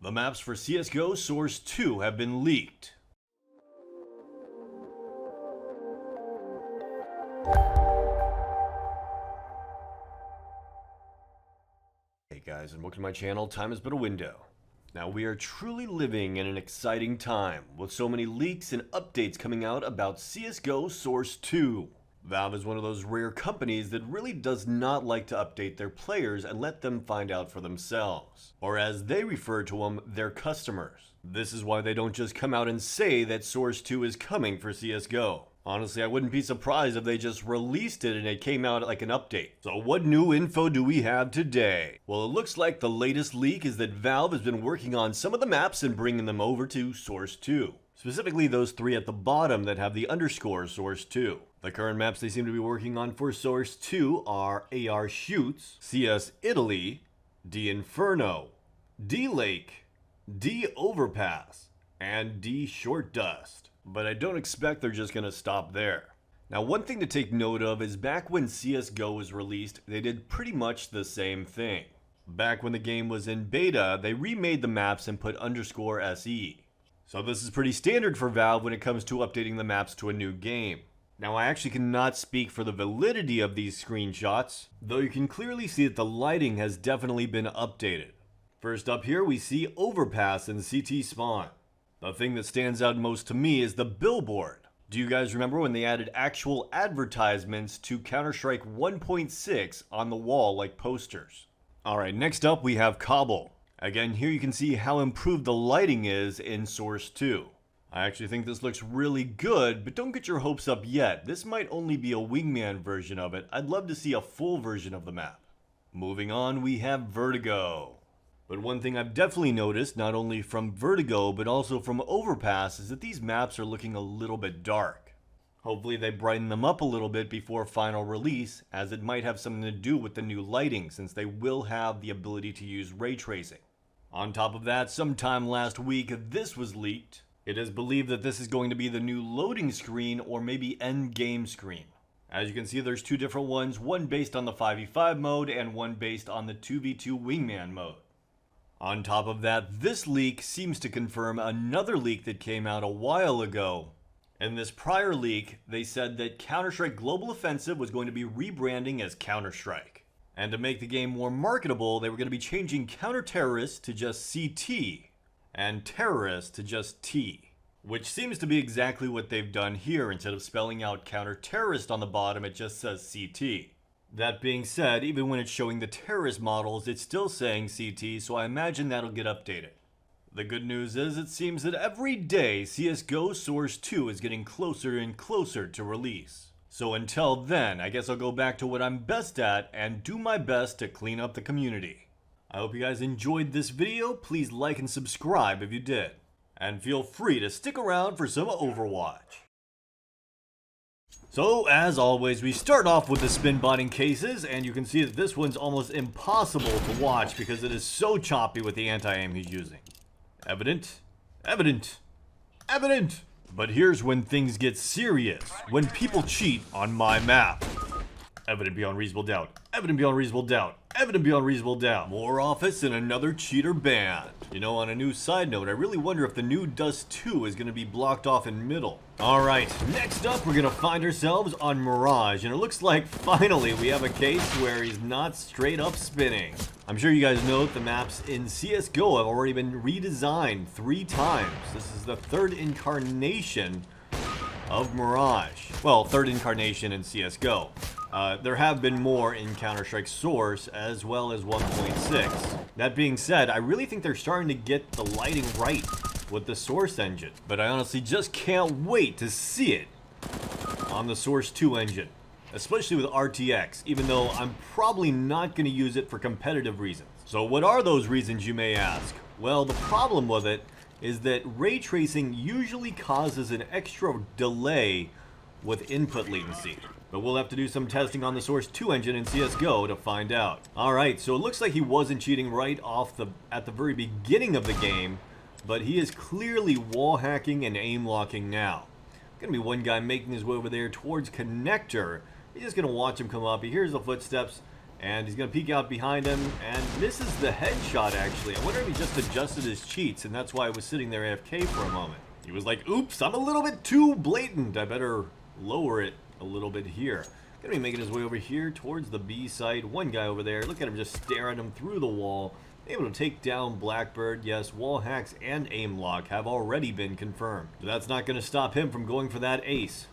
The maps for CSGO Source 2 have been leaked. Hey guys, and welcome to my channel, Time Has But a Window. Now we are truly living in an exciting time, with so many leaks and updates coming out about CSGO Source 2. Valve is one of those rare companies that really does not like to update their players and let them find out for themselves. Or as they refer to them, their customers. This is why they don't just come out and say that Source 2 is coming for CSGO. Honestly, I wouldn't be surprised if they just released it and it came out like an update. So what new info do we have today? Well, it looks like the latest leak is that Valve has been working on some of the maps and bringing them over to Source 2. Specifically those three at the bottom that have the underscore Source 2. The current maps they seem to be working on for Source 2 are AR Shoots, CS Italy, D Inferno, D Lake, D Overpass, and D Short Dust. But I don't expect they're just gonna stop there. Now one thing to take note of is back when CSGO was released, they did pretty much the same thing. Back when the game was in beta, they remade the maps and put underscore SE. So this is pretty standard for Valve when it comes to updating the maps to a new game. Now I actually cannot speak for the validity of these screenshots, though you can clearly see that the lighting has definitely been updated. First up here we see Overpass and Ct Spawn. The thing that stands out most to me is the billboard. Do you guys remember when they added actual advertisements to Counter-Strike 1.6 on the wall like posters? Alright, next up we have Cobble. Again, here you can see how improved the lighting is in Source 2. I actually think this looks really good, but don't get your hopes up yet. This might only be a wingman version of it. I'd love to see a full version of the map. Moving on, we have Vertigo. But one thing I've definitely noticed, not only from Vertigo, but also from Overpass, is that these maps are looking a little bit dark. Hopefully they brighten them up a little bit before final release, as it might have something to do with the new lighting, since they will have the ability to use ray tracing. On top of that, sometime last week, this was leaked. It is believed that this is going to be the new loading screen or maybe end game screen. As you can see, there's two different ones, one based on the 5v5 mode and one based on the 2v2 wingman mode. On top of that, this leak seems to confirm another leak that came out a while ago. In this prior leak, they said that Counter-Strike Global Offensive was going to be rebranding as Counter-Strike. And to make the game more marketable, they were going to be changing Counter-Terrorist to just CT. And terrorist to just T, which seems to be exactly what they've done here. Instead of spelling out counter-terrorist on the bottom, it just says CT. That being said, even when it's showing the terrorist models, it's still saying CT, so I imagine that'll get updated. The good news is it seems that every day CSGO Source 2 is getting closer and closer to release. So until then, I guess I'll go back to what I'm best at and do my best to clean up the community. I hope you guys enjoyed this video. Please like and subscribe if you did. And feel free to stick around for some Overwatch. So, as always, we start off with the spin botting cases, and you can see that this one's almost impossible to watch because it is so choppy with the anti-aim he's using. Evident, evident, evident! But here's when things get serious, when people cheat on my map. Evident beyond reasonable doubt. Evident beyond reasonable doubt. Evident beyond reasonable doubt. More office and another cheater banned. You know, on a new side note, I really wonder if the new Dust 2 is going to be blocked off in middle. Alright, next up we're going to find ourselves on Mirage, and it looks like finally we have a case where he's not straight up spinning. I'm sure you guys know that the maps in CSGO have already been redesigned 3 times. This is the 3rd incarnation of Mirage. Well, 3rd incarnation in CSGO. There have been more in Counter-Strike Source as well as 1.6. That being said, I really think they're starting to get the lighting right with the Source engine. But I honestly just can't wait to see it on the Source 2 engine. Especially with RTX, even though I'm probably not going to use it for competitive reasons. So what are those reasons, you may ask? Well, the problem with it is that ray tracing usually causes an extra delay with input latency. But we'll have to do some testing on the Source 2 engine in CSGO to find out. Alright, so it looks like he wasn't cheating right off at the very beginning of the game, but he is clearly wall hacking and aim locking now. Gonna be one guy making his way over there towards Connector. He's just gonna watch him come up. He hears the footsteps, And he's going to peek out behind him and misses the headshot, actually. I wonder if he just adjusted his cheats, and that's why I was sitting there AFK for a moment. He was like, oops, I'm a little bit too blatant. I better lower it a little bit here. Gonna be making his way over here towards the B site. One guy over there. Look at him just staring him through the wall. Able to take down Blackbird. Yes, wall hacks and aim lock have already been confirmed. But that's not going to stop him from going for that ace.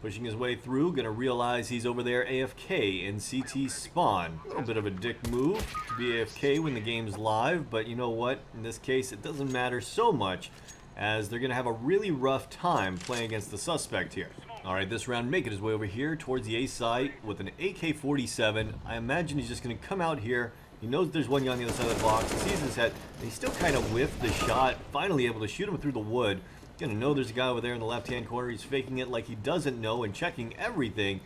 Pushing his way through, gonna realize he's over there AFK in CT Spawn. A little bit of a dick move to be AFK when the game's live, but you know what? In this case, it doesn't matter so much, as they're gonna have a really rough time playing against the suspect here. Alright, this round making his way over here towards the A site with an AK-47. I imagine he's just gonna come out here. He knows there's one guy on the other side of the box. He sees his head, and he still kind of whiffed the shot, finally able to shoot him through the wood. Gonna know there's a guy over there in the left-hand corner. He's faking it like he doesn't know and checking everything.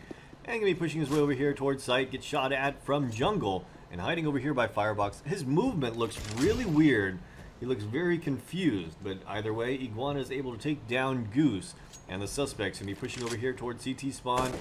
And gonna be pushing his way over here towards site. Gets shot at from jungle and hiding over here by firebox. His movement looks really weird. He looks very confused, but either way, Iguana is able to take down Goose. And the suspect's gonna be pushing over here towards CT Spawn.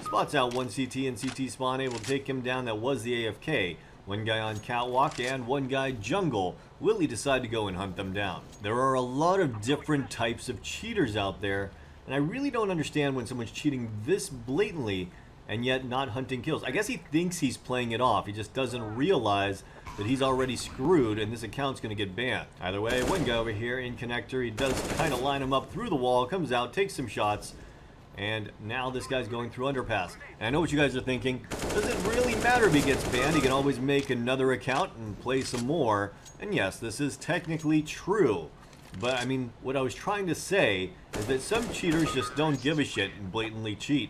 Spots out one CT and CT Spawn, able to take him down. That was the AFK. One guy on catwalk and one guy jungle. Will he decide to go and hunt them down? There are a lot of different types of cheaters out there, and I really don't understand when someone's cheating this blatantly and yet not hunting kills. I guess he thinks he's playing it off. He just doesn't realize that he's already screwed and this account's going to get banned. Either way, one guy over here in connector. He does kind of line him up through the wall, comes out, takes some shots. And now this guy's going through Underpass. And I know what you guys are thinking. Does it really matter if he gets banned? He can always make another account and play some more. And yes, this is technically true. But I mean, what I was trying to say is that some cheaters just don't give a shit and blatantly cheat.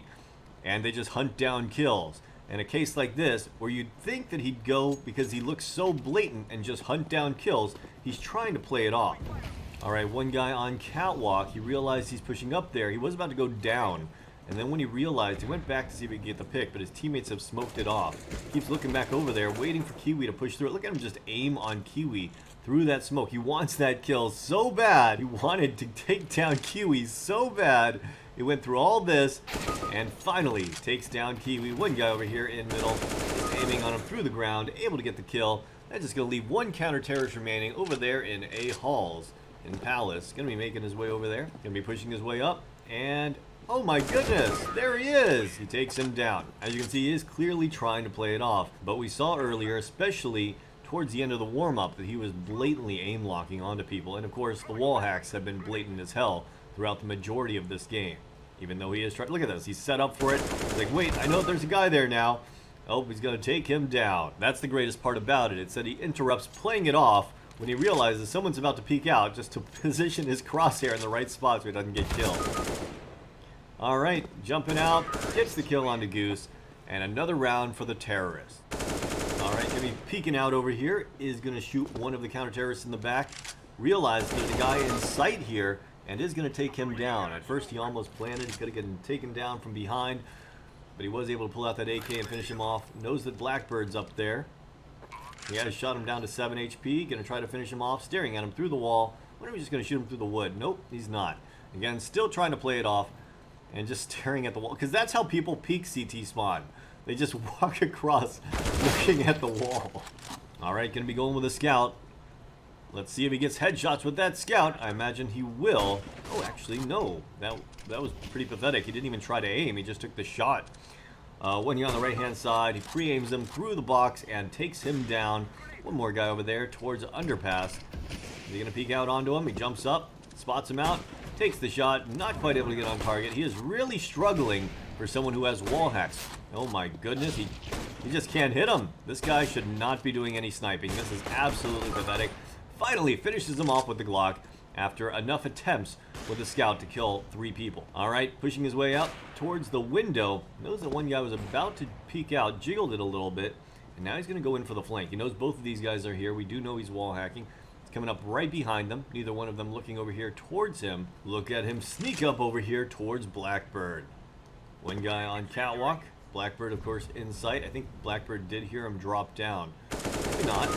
And they just hunt down kills. In a case like this, where you'd think that he'd go because he looks so blatant and just hunt down kills, he's trying to play it off. Alright, one guy on catwalk, he realized he's pushing up there. He was about to go down. And then when he realized, he went back to see if he could get the pick, but his teammates have smoked it off. Keeps looking back over there, waiting for Kiwi to push through it. Look at him just aim on Kiwi through that smoke. He wants that kill so bad. He wanted to take down Kiwi so bad. He went through all this and finally takes down Kiwi. One guy over here in middle, aiming on him through the ground, able to get the kill. That's just going to leave one counter-terrorist remaining over there in A Halls. In Palace. Gonna be making his way over there. Gonna be pushing his way up. And, oh my goodness, there he is. He takes him down. As you can see, he is clearly trying to play it off. But we saw earlier, especially towards the end of the warm-up, that he was blatantly aim-locking onto people. And of course, the wall hacks have been blatant as hell throughout the majority of this game. Even though he is trying, look at this, he's set up for it. He's like, wait, I know there's a guy there now. Oh, he's gonna take him down. That's the greatest part about it. It said he interrupts playing it off when he realizes someone's about to peek out just to position his crosshair in the right spot so he doesn't get killed. Alright, jumping out, gets the kill onto Goose, and another round for the terrorist. Alright, gonna be peeking out over here, is gonna shoot one of the counter-terrorists in the back, realizes there's a guy in sight here, and is gonna take him down. At first he almost planted, he's gonna get taken down from behind, but he was able to pull out that AK and finish him off. Knows that Blackbird's up there. He has shot him down to 7 HP. Gonna try to finish him off, staring at him through the wall. Wonder if he's just gonna shoot him through the wood. Nope, he's not. Again, still trying to play it off and just staring at the wall. Because that's how people peek CT Spawn. They just walk across looking at the wall. Alright, gonna be going with a scout. Let's see if he gets headshots with that scout. I imagine he will. Oh, actually, no. That was pretty pathetic. He didn't even try to aim. He just took the shot. One guy on the right-hand side, he pre-aims him through the box and takes him down. One more guy over there towards Underpass. Is he going to peek out onto him? He jumps up, spots him out, takes the shot, not quite able to get on target. He is really struggling for someone who has wall hacks. Oh my goodness, he just can't hit him. This guy should not be doing any sniping. This is absolutely pathetic. Finally finishes him off with the Glock after enough attempts with the scout to kill 3 people. Alright, pushing his way up towards the window. Knows that one guy was about to peek out, jiggled it a little bit, and now he's going to go in for the flank. He knows both of these guys are here. We do know he's wall hacking. He's coming up right behind them. Neither one of them looking over here towards him. Look at him sneak up over here towards Blackbird. One guy on catwalk. Blackbird, of course, in sight. I think Blackbird did hear him drop down. Maybe not.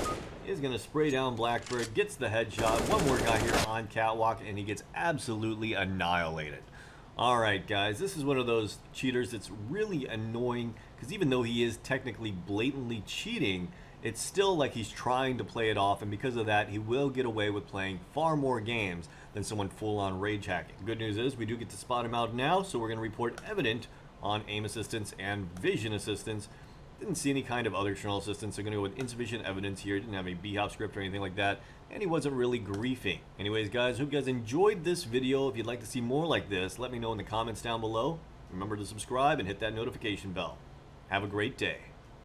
Is going to spray down Blackbird, gets the headshot. One more guy here on catwalk, and he gets absolutely annihilated. Alright guys, this is one of those cheaters that's really annoying because even though he is technically blatantly cheating, it's still like he's trying to play it off, and because of that he will get away with playing far more games than someone full-on rage hacking. Good news is we do get to spot him out now, so we're going to report evident on aim assistance and vision assistance. Didn't see any kind of other external assistance, so I'm going to go with insufficient evidence here. Didn't have any B-hop script or anything like that, and he wasn't really griefing. Anyways guys, hope you guys enjoyed this video. If you'd like to see more like this, let me know in the comments down below. Remember to subscribe and hit that notification bell. Have a great day.